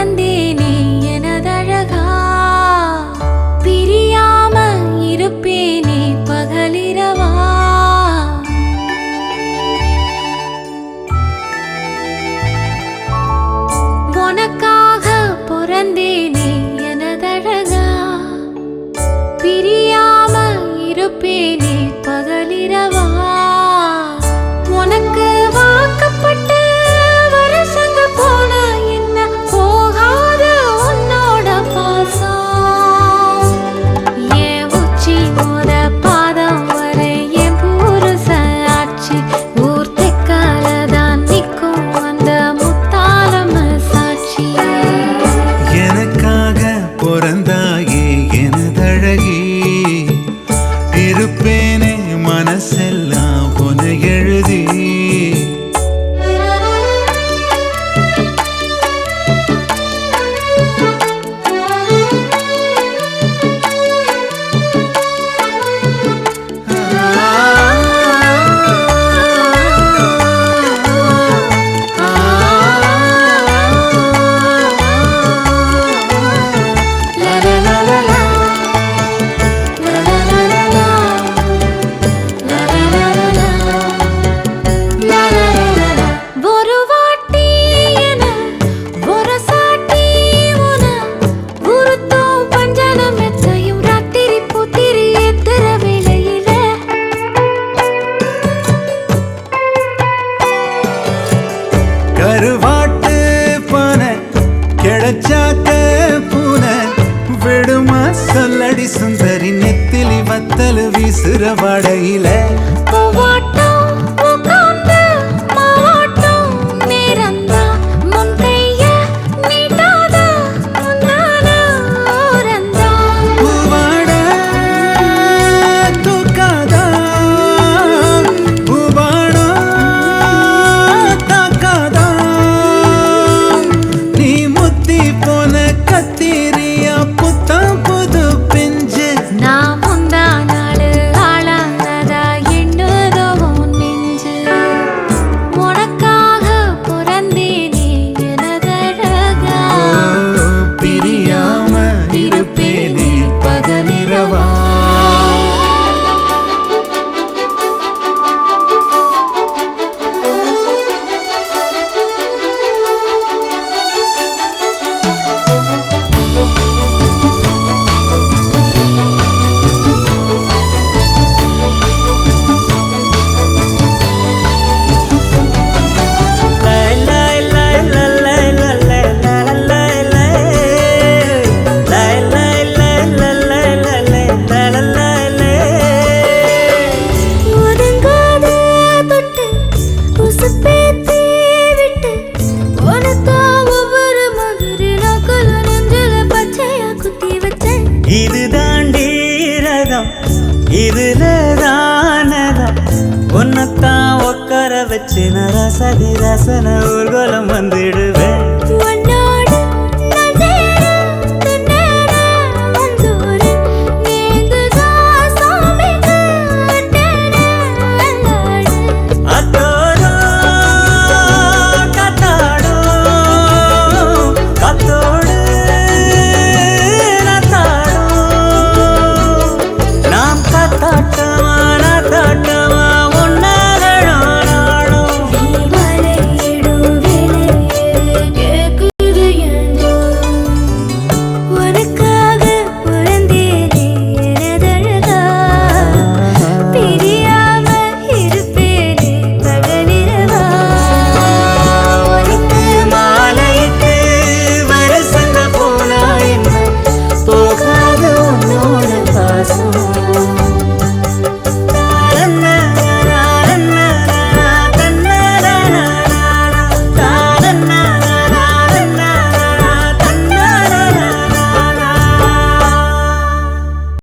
பிறந்தேனே எனதழகா பிரியாம இருப்பேனே பகலிரவா உனக்காக பிறந்தேனே எனதழகா பிரியாம இருப்பேனே பகலிரவா உனக்கு வாக்கப்பட்ட வருஷங்க போன என்ன போகாத உன்னோட பாசம் என் உச்சி மோத பாதம் வரை என் புருஷ ஆட்சி ஊர் தெக்காலதான் நிற்கும் அந்த முத்தாலம சாட்சி எனக்காக பிறந்தாயே எனதழகி இருப்பேனே மனசெல்லாம் உன எழுதி கருவாட்டு பானை கிடைச்சாக்க பூனை விடுமா சொல்லடி சுந்தரி நெத்திலி வத்தல் வீசுற வடையில இதுலதானதம் உன்னத்தான் உட்கார வச்சு நான் ரசதி ரசன ஊர்வலம் வந்துடுவேன்